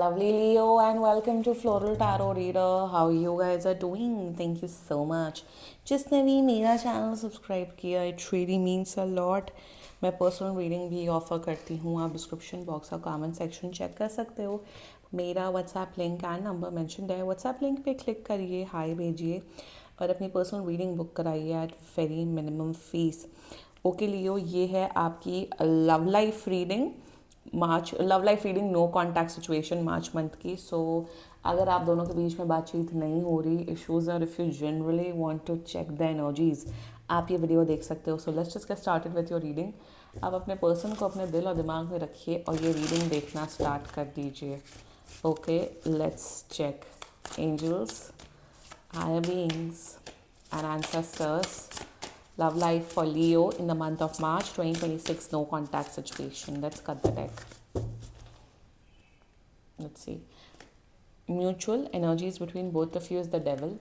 Lovely Leo, and welcome to Floral Tarot Reader. How you guys are doing? Thank you so much. जिसने भी मेरा channel subscribe किया, it really means a lot. मैं personal reading भी offer करती हूँ. आप डिस्क्रिप्शन बॉक्स का कमेंट सेक्शन चेक कर सकते हो. मेरा WhatsApp link and number mention है. व्हाट्सएप लिंक पे क्लिक करिए, हाय भेजिए और अपनी पर्सनल रीडिंग बुक कराइए at very minimum fees. Okay Leo, ये है आपकी love life reading. March love life reading, no contact situation March month की. सो अगर आप दोनों के बीच में बातचीत नहीं हो रही, इश्यूज और if you generally want to check the energies, आप ये वीडियो देख सकते हो. So let's just get started with your reading. आप अपने पर्सन को अपने दिल और दिमाग में रखिए और ये रीडिंग देखना स्टार्ट कर दीजिए. Okay, let's check. Angels, higher beings and ancestors, love life for Leo in the month of March 2026, no contact situation. Let's cut the deck. Let's see. Mutual energies between both of you is the devil.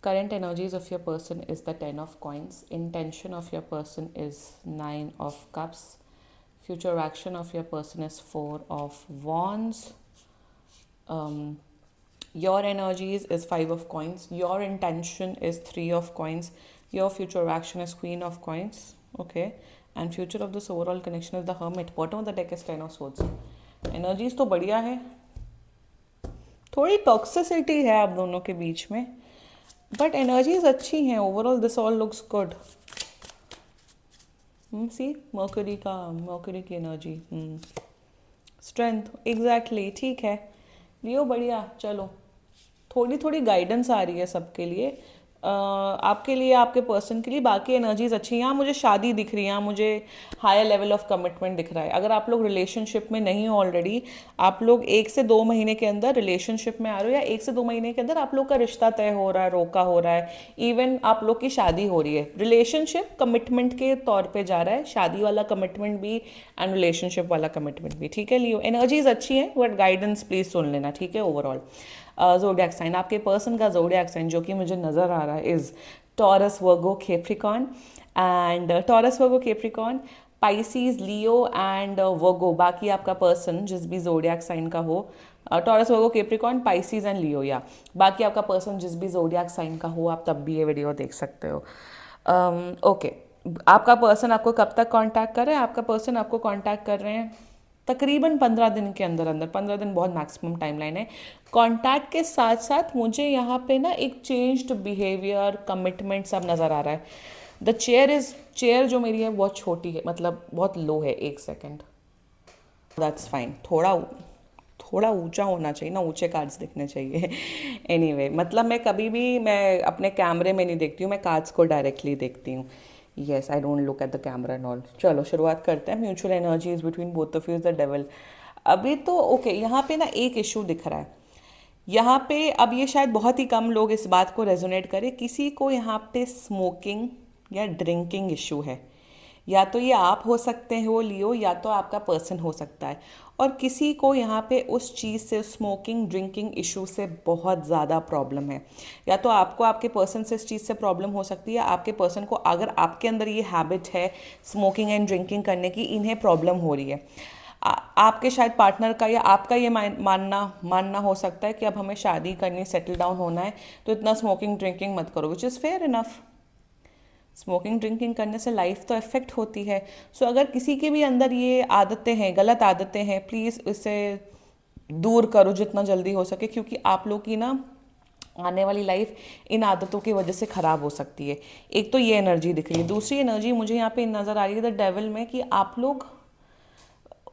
Current energies of your person is the 10 of coins. Intention of your person is 9 of cups. Future action of your person is 4 of wands. Your energies is 5 of coins. Your intention is 3 of coins. Your future action is queen of coins. Okay. And future of this overall connection is the hermit. Bottom of the deck is 10 of swords. Energies तो बढ़िया है. थोड़ी toxicity है आप दोनों के बीच में, but energies अच्छी हैं. Overall this all looks good. See Mercury की एनर्जी, स्ट्रेंथ, एग्जैक्टली ठीक है. लियो बढ़िया. चलो, थोड़ी थोड़ी गाइडेंस आ रही है सबके लिए, आपके लिए, आपके पर्सन के लिए. बाकी एनर्जीज अच्छी हैं. यहाँ मुझे शादी दिख रही है, यहाँ मुझे हायर लेवल ऑफ कमिटमेंट दिख रहा है. अगर आप लोग रिलेशनशिप में नहीं हो ऑलरेडी, आप लोग 1 से 2 महीने के अंदर रिलेशनशिप में आ रहे हो, या 1 से 2 महीने के अंदर आप लोग का रिश्ता तय हो रहा है, रोका हो रहा है, इवन आप लोग की शादी हो रही है. रिलेशनशिप कमिटमेंट के तौर पे जा रहा है, शादी वाला कमिटमेंट भी एंड रिलेशनशिप वाला कमिटमेंट भी. ठीक है लियो, एनर्जीज अच्छी हैं, बट गाइडेंस प्लीज सुन लेना. ठीक है. ओवरऑल जोडियक साइन, आपके पर्सन का जोडियक साइन जो कि मुझे नज़र आ रहा है is Taurus, Virgo, Capricorn. And Taurus, Virgo, Capricorn, Pisces, Leo and Virgo. बाकी आपका पर्सन जिस भी जोडियक साइन का हो, Taurus, Virgo, Capricorn, Pisces and Leo, या बाकी आपका पर्सन जिस भी जोडियक साइन का हो, आप तब भी ये वीडियो देख सकते हो. ओके. आपका पर्सन आपको कब तक कांटेक्ट कर रहे हैं? आपका पर्सन आपको कांटेक्ट कर रहे हैं तकरीबन 15 दिन के अंदर अंदर. 15 दिन बहुत मैक्सिमम टाइमलाइन है. कांटेक्ट के साथ साथ मुझे यहाँ पे ना एक चेंज्ड बिहेवियर, कमिटमेंट सब नज़र आ रहा है. द चेयर जो मेरी है बहुत छोटी है, मतलब बहुत लो है. एक सेकेंड, दैट्स फाइन. थोड़ा ऊंचा होना चाहिए ना, ऊंचे कार्ड्स दिखने चाहिए. एनीवे मतलब मैं अपने कैमरे में नहीं देखती हूँ, मैं कार्ड्स को डायरेक्टली देखती हूँ. Yes, I don't look at the camera and all. चलो शुरुआत करते हैं. Mutual energies between both of you is the devil. अभी तो ओके, यहाँ पे ना एक इशू दिख रहा है. यहाँ पे अब ये शायद बहुत ही कम लोग इस बात को रेजोनेट करें. किसी को यहाँ पे स्मोकिंग या ड्रिंकिंग इशू है. या तो ये आप हो सकते हो लियो, या तो आपका पर्सन हो सकता है. और किसी को यहाँ पे उस चीज़ से, स्मोकिंग ड्रिंकिंग इशू से बहुत ज़्यादा प्रॉब्लम है. या तो आपको आपके पर्सन से इस चीज़ से प्रॉब्लम हो सकती है, आपके पर्सन को, अगर आपके अंदर ये हैबिट है स्मोकिंग एंड ड्रिंकिंग करने की, इन्हें प्रॉब्लम हो रही है. आपके शायद पार्टनर का या आपका ये मानना हो सकता है कि अब हमें शादी करनी, सेटल डाउन होना है, तो इतना स्मोकिंग ड्रिंकिंग मत करो, which is fair enough. Smoking drinking करने से लाइफ तो इफेक्ट होती है. सो अगर किसी के भी अंदर ये आदतें हैं, गलत आदतें हैं, प्लीज़ इसे दूर करो जितना जल्दी हो सके, क्योंकि आप लोग की ना आने वाली लाइफ इन आदतों की वजह से ख़राब हो सकती है. एक तो ये एनर्जी दिख रही है. दूसरी एनर्जी मुझे यहाँ पे नज़र आ रही है द डेविल में, कि आप लोग,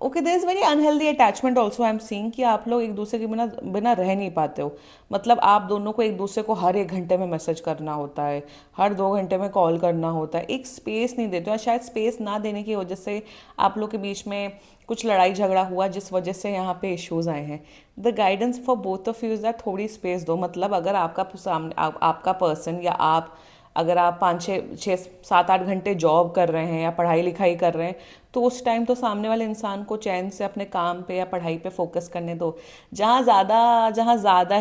okay, there is very unhealthy attachment also I am seeing, कि आप लोग एक दूसरे के बिना बिना रह नहीं पाते हो. मतलब आप दोनों को एक दूसरे को हर 1 घंटे में मैसेज करना होता है, हर 2 घंटे में कॉल करना होता है, एक स्पेस नहीं देते हो. शायद स्पेस ना देने की वजह से आप लोग के बीच में कुछ लड़ाई झगड़ा हुआ, जिस वजह से यहाँ पे इश्यूज आए हैं. The guidance for both of you is that थोड़ी स्पेस दो. मतलब अगर आपका पर्सन या आप, अगर आप 5 6 7 8 घंटे जॉब कर रहे हैं या पढ़ाई लिखाई कर रहे हैं, तो उस टाइम तो सामने वाले इंसान को चैन से अपने काम पे या पढ़ाई पे फोकस करने दो. जहाँ ज़्यादा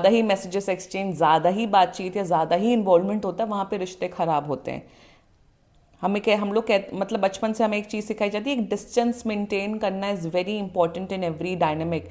ही मैसेजेस एक्सचेंज, ज़्यादा ही बातचीत या ज़्यादा ही इन्वॉल्वमेंट होता है, वहाँ पे रिश्ते ख़राब होते हैं. हम लोग मतलब बचपन से हमें एक चीज़ सिखाई जाती है, एक डिस्टेंस मेंटेन करना is very important in every dynamic.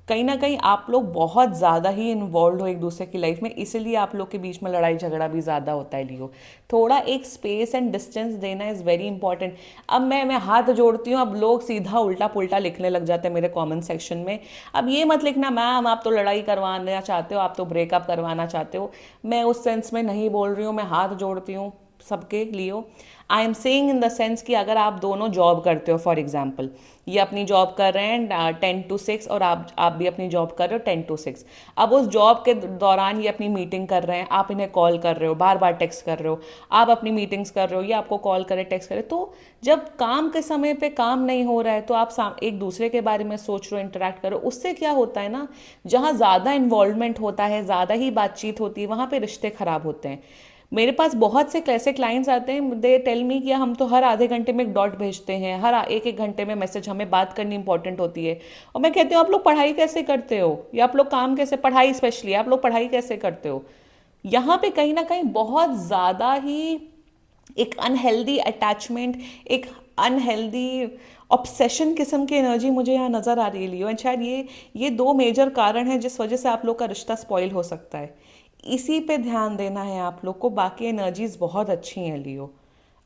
कहीं ना कहीं आप लोग बहुत ज़्यादा ही इन्वॉल्व हो एक दूसरे की लाइफ में, इसीलिए आप लोग के बीच में लड़ाई झगड़ा भी ज़्यादा होता है लियो। थोड़ा एक स्पेस एंड डिस्टेंस देना इज़ वेरी इंपॉर्टेंट। अब मैं हाथ जोड़ती हूँ, अब लोग सीधा उल्टा पुल्टा लिखने लग जाते हैं मेरे कमेंट सेक्शन में। अब ये मत लिखना मैम आप तो लड़ाई करवाना चाहते हो, आप तो ब्रेकअप करवाना चाहते हो। मैं उस सेंस में नहीं बोल रही हूँ, मैं हाथ जोड़ती हूँ सबके लिए। I am saying in the sense कि अगर आप दोनों जॉब करते हो, फॉर एग्जाम्पल ये अपनी जॉब कर रहे हैं 10 to 6 और आप भी अपनी जॉब कर रहे हो 10 to 6। अब उस जॉब के दौरान ये अपनी मीटिंग कर रहे हैं, आप इन्हें कॉल कर रहे हो, बार बार टेक्स्ट कर रहे हो, आप अपनी मीटिंग्स कर रहे हो, ये आपको कॉल करे टेक्स्ट करे, तो जब काम के समय पे काम नहीं हो रहा है तो आप एक दूसरे के बारे में सोच रहे हो, इंटरेक्ट करो। उससे क्या होता है ना, जहाँ ज़्यादा इन्वॉल्वमेंट होता है, ज़्यादा ही बातचीत होती है, वहाँ पे रिश्ते खराब होते हैं। मेरे पास बहुत से ऐसे क्लाइंट्स आते हैं, दे टेल मी कि हम तो हर आधे घंटे में एक डॉट भेजते हैं, हर एक एक घंटे में मैसेज, हमें बात करनी इंपॉर्टेंट होती है। और मैं कहती हूँ आप लोग पढ़ाई कैसे करते हो, या आप लोग काम कैसे, पढ़ाई स्पेशली आप लोग पढ़ाई कैसे करते हो। यहाँ पे कहीं ना कहीं बहुत ज़्यादा ही एक अनहेल्दी अटैचमेंट, एक अनहेल्दी ऑब्सेशन किस्म की एनर्जी मुझे यहाँ नज़र आ रही है लियो। एंड शायद ये दो मेजर कारण हैं जिस वजह से आप लोग का रिश्ता स्पॉइल हो सकता है। इसी पे ध्यान देना है आप लोग को, बाकी एनर्जीज बहुत अच्छी हैं Leo.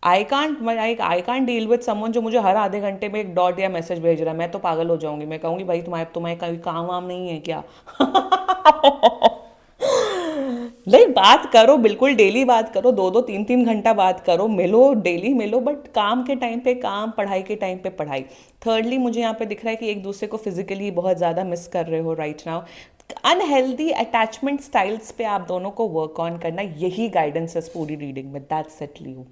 I can't deal with someone जो मुझे हर आधे घंटे में एक डॉट या मैसेज भेज रहा है। मैं तो पागल हो जाऊंगी, मैं कहूंगी भाई तुम्हारे कोई काम वाम नहीं है क्या? नहीं, बात करो, बिल्कुल डेली बात करो, 2-2 3-3 घंटा बात करो, मिलो, डेली मिलो, बट काम के टाइम पे काम, पढ़ाई के टाइम पे पढ़ाई। थर्डली मुझे यहाँ पे दिख रहा है कि एक दूसरे को फिजिकली बहुत ज़्यादा मिस कर रहे हो right now. Unhealthy attachment styles पे आप दोनों को वर्क ऑन करना, यही गाइडेंस है पूरी रीडिंग में। That's it Leo,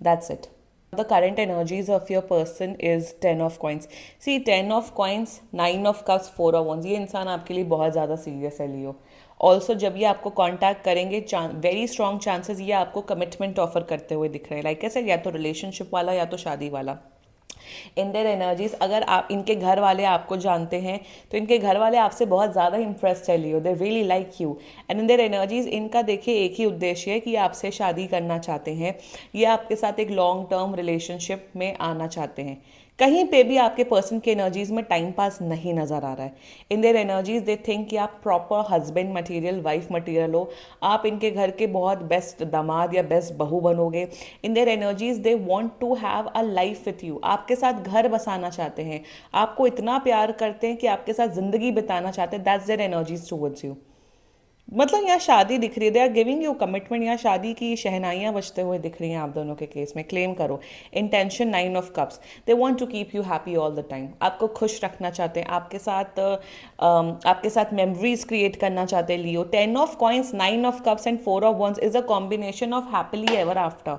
that's it. The current energies of your person is 10 of coins. See, 10 of coins, 9 of cups, 4 of wands, ये इंसान आपके लिए बहुत ज़्यादा सीरियस है लियो। ऑल्सो जब ये आपको कांटेक्ट करेंगे, वेरी स्ट्रॉन्ग चांसेस ये आपको कमिटमेंट ऑफर करते हुए दिख रहे हैं। लाइक कैसे, या तो रिलेशनशिप वाला या तो शादी वाला। इन देयर एनर्जीज, अगर आप इनके घर वाले आपको जानते हैं तो इनके घर वाले आपसे बहुत ज़्यादा इंप्रेस्ड है Leo, they really like you. And in their energies इनका देखिए एक ही उद्देश्य है कि आपसे शादी करना चाहते हैं, ये आपके साथ एक लॉन्ग टर्म रिलेशनशिप में आना चाहते हैं। कहीं पे भी आपके पर्सन की एनर्जीज में टाइम पास नहीं नजर आ रहा है। इन देयर एनर्जीज दे थिंक कि आप proper husband material, wife material हो, आप इनके घर के बहुत बेस्ट दामाद या बेस्ट बहू बनोगे। In their energies they want to have a life with you, आपके साथ घर बसाना चाहते हैं, आपको इतना प्यार करते हैं कि आपके साथ जिंदगी बिताना चाहते हैं। That's their energies towards you. मतलब यहाँ शादी दिख रही है, they are giving you commitment, यहाँ शादी की शहनाइयाँ बजते हुए दिख रही हैं आप दोनों के केस में। क्लेम करो intention, 9 of cups, they want to keep you happy all the time, आपको खुश रखना चाहते हैं, आपके साथ मेमोरीज क्रिएट करना चाहते हैं लियो। 10 of coins, 9 of cups and 4 of wands is a combination of happily ever after.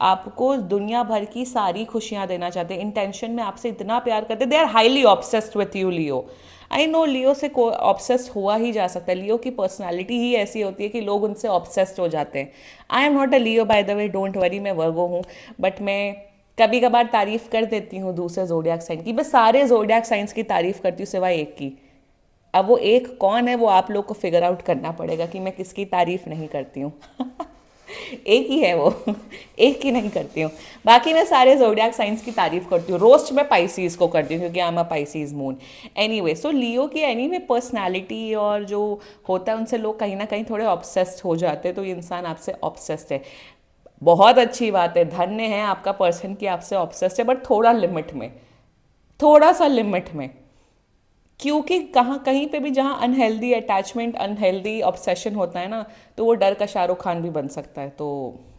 आपको दुनिया भर की सारी खुशियां देना चाहते हैं, इंटेंशन में आपसे इतना प्यार करते हैं, they are highly obsessed with you Leo. I know Leo से ऑब्सेस्ड हुआ ही जा सकता है, लियो की पर्सनालिटी ही ऐसी होती है कि लोग उनसे ऑब्सेस्ड हो जाते हैं। I am not a Leo by the way, don't worry, मैं वर्गो हूँ, बट मैं कभी कभार तारीफ कर देती हूँ दूसरे जोडियाक साइन की। मैं सारे जोडियाक साइंस की तारीफ करती हूँ सिवाय एक की। अब वो एक कौन है वो आप लोग को फिगर आउट करना पड़ेगा कि मैं किसकी तारीफ नहीं करती हूँ। एक ही है वो, एक ही नहीं करती हूँ, बाकी मैं सारे जोडियाक साइंस की तारीफ करती हूँ। रोस्ट मैं पाइसीज को करती हूँ क्योंकि I am a Pisces moon. Anyway, so Leo की एनीवे पर्सनालिटी और जो होता है उनसे लोग कहीं ना कहीं थोड़े ऑब्सेस्ड हो जाते हैं, तो ये इंसान आपसे ऑब्सेस्ड है। बहुत अच्छी बात है, धन्य है आपका पर्सन कि आपसे ऑब्सेस्ड है, बट थोड़ा लिमिट में, थोड़ा सा लिमिट में। क्योंकि कहाँ कहीं पे भी जहाँ अनहेल्दी अटैचमेंट, अनहेल्दी ऑब्सेशन होता है ना, तो वो डर का शाहरुख खान भी बन सकता है। तो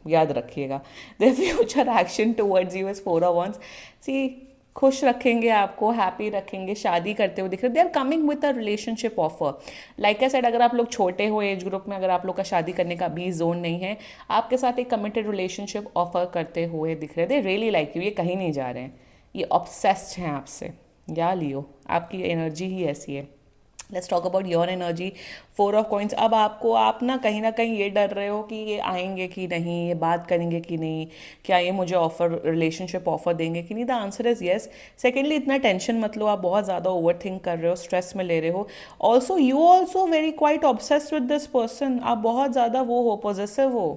याद रखिएगा, the future action towards you is 4 of wands। सी, खुश रखेंगे आपको, हैप्पी रखेंगे, शादी करते हुए दिख रहे, they are coming with a relationship offer. Like I said, अगर आप लोग छोटे हो एज ग्रुप में, अगर आप लोग का शादी करने का भी जोन नहीं है, आपके साथ एक कमिटेड रिलेशनशिप ऑफर करते हुए दिख रहे, दे रियली लाइक यू, ये कहीं नहीं जा रहे हैं, ये ऑब्सेस्ड हैं आपसे। या लियो, आपकी एनर्जी ही ऐसी है। Let's talk about your energy. 4 of coins, अब आप ना कहीं ये डर रहे हो कि ये आएंगे कि नहीं, ये बात करेंगे कि नहीं, क्या ये मुझे रिलेशनशिप ऑफर देंगे कि नहीं। The answer is yes. Secondly, इतना टेंशन मत लो, आप बहुत ज़्यादा ओवर थिंक कर रहे हो, स्ट्रेस में ले रहे हो। Also you also very quite obsessed with this person, आप बहुत ज़्यादा वो हो, पॉजेसिव हो।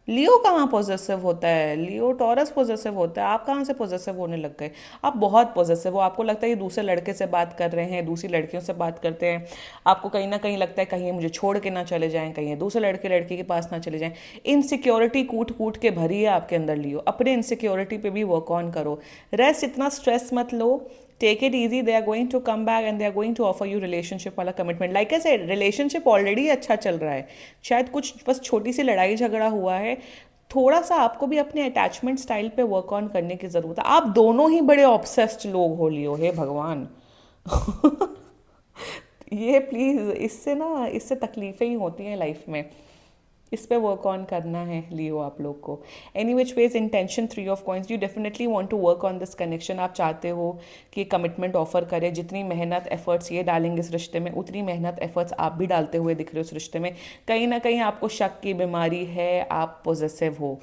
लियो कहाँ पॉजेसिव होता है, लियो टॉरस पॉजेसिव होता है, आप कहाँ से पॉजेसिव होने लग गए। आप बहुत पॉजेसिव हो, आपको लगता है ये दूसरे लड़के से बात कर रहे हैं, दूसरी लड़कियों से बात करते हैं, आपको कहीं ना कहीं लगता है कहीं ये मुझे छोड़ के ना चले जाएं, कहीं ये दूसरे लड़के लड़की के पास ना चले जाएं। इनसिक्योरिटी कूट कूट के भरी है आपके अंदर लियो, अपने इनसिक्योरिटी पे भी वर्क ऑन करो। रेस्ट, इतना स्ट्रेस मत लो, take it easy, they are going to come back and they are going to offer you relationship वाला commitment. Like I said, relationship already अच्छा चल रहा है, शायद कुछ बस छोटी सी लड़ाई झगड़ा हुआ है, थोड़ा सा आपको भी अपने अटैचमेंट स्टाइल पे वर्क ऑन करने की ज़रूरत है। आप दोनों ही बड़े ऑब्सेस्ड लोग हो लियो, हे भगवान। ये प्लीज़, इससे तकलीफ़ें ही होती हैं लाइफ में, इस पे वर्क ऑन करना है लियो आप लोग को। Any which ways, intention 3 of coins, you definitely want to work on this connection. आप चाहते हो कि कमिटमेंट ऑफर करे, जितनी मेहनत एफर्ट्स ये डालेंगे इस रिश्ते में, उतनी मेहनत एफर्ट्स आप भी डालते हुए दिख रहे हो इस रिश्ते में। कहीं ना कहीं आपको शक की बीमारी है, आप पॉजेसिव हो,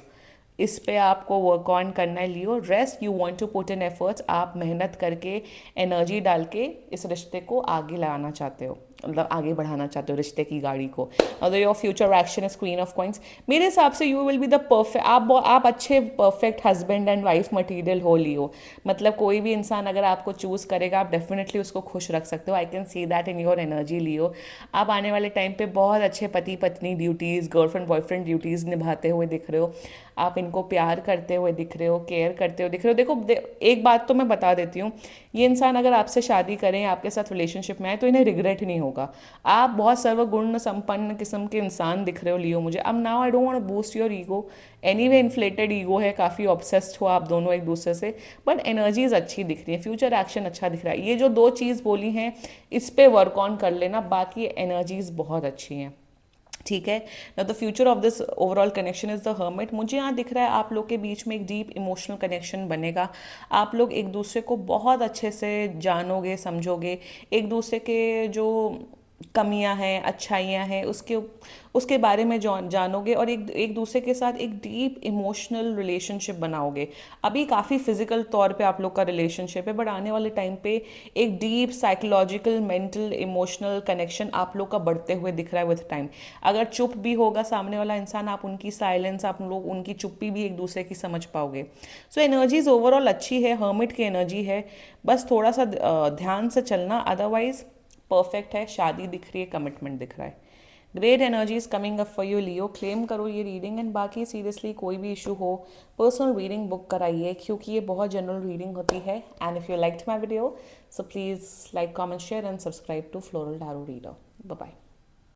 इस पे आपको वर्क ऑन करना है Leo. Rest, you want to put in efforts, आप मेहनत करके एनर्जी डाल के इस रिश्ते को आगे लाना चाहते हो, मतलब आगे बढ़ाना चाहते हो रिश्ते की गाड़ी को। अगर your future action is queen of coins, मेरे हिसाब से you will be the perfect, आप अच्छे perfect husband and wife material हो लियो। मतलब कोई भी इंसान अगर आपको चूज़ करेगा, आप डेफिनेटली उसको खुश रख सकते हो। I can see that in your energy Leo. आप आने वाले टाइम पे बहुत अच्छे पति पत्नी ड्यूटीज़, गर्लफ्रेंड बॉयफ्रेंड ड्यूटीज़ निभाते हुए दिख रहे हो। आप इनको प्यार करते हुए दिख रहे हो, केयर करते हुए दिख रहे हो। देखो एक बात तो मैं बता देती हूँ, ये इंसान अगर आपसे शादी करें, आपके साथ रिलेशनशिप में आए, तो इन्हें रिग्रेट नहीं होगा। आप बहुत सर्वगुण संपन्न किस्म के इंसान दिख रहे हो लियो मुझे। अब now I don't want to boost your ego, anyway inflated ego है, काफ़ी ऑब्सेस्ड हो आप दोनों एक दूसरे से, बट एनर्जीज अच्छी दिख रही है, फ्यूचर एक्शन अच्छा दिख रहा है। ये जो 2 चीज़ बोली हैं, इस पे वर्क ऑन कर लेना, बाकी एनर्जीज बहुत अच्छी हैं। ठीक है ना। The future of this overall connection is the hermit. मुझे यहाँ दिख रहा है आप लोग के बीच में एक डीप इमोशनल कनेक्शन बनेगा, आप लोग एक दूसरे को बहुत अच्छे से जानोगे समझोगे, एक दूसरे के जो कमियां हैं अच्छाइयां हैं उसके बारे में जानोगे, और एक एक दूसरे के साथ एक डीप इमोशनल रिलेशनशिप बनाओगे। अभी काफ़ी फिजिकल तौर पे आप लोग का रिलेशनशिप है, बट आने वाले टाइम पे एक deep psychological mental emotional connection आप लोग का बढ़ते हुए दिख रहा है विथ टाइम। अगर चुप भी होगा सामने वाला इंसान, आप उनकी साइलेंस, आप लोग उनकी चुप्पी भी एक दूसरे की समझ पाओगे। सो एनर्जीज ओवरऑल अच्छी है, हर्मिट की एनर्जी है, बस थोड़ा सा ध्यान से चलना, अदरवाइज परफेक्ट है। शादी दिख रही है, कमिटमेंट दिख रहा है। Great energies coming up for you Leo. Claim करो ये रीडिंग, एंड बाकी सीरियसली कोई भी इशू हो, पर्सनल रीडिंग बुक कराइए, क्योंकि ये बहुत जनरल रीडिंग होती है। And if you liked my video, so please like comment share and subscribe to floral tarot reader. Bye bye.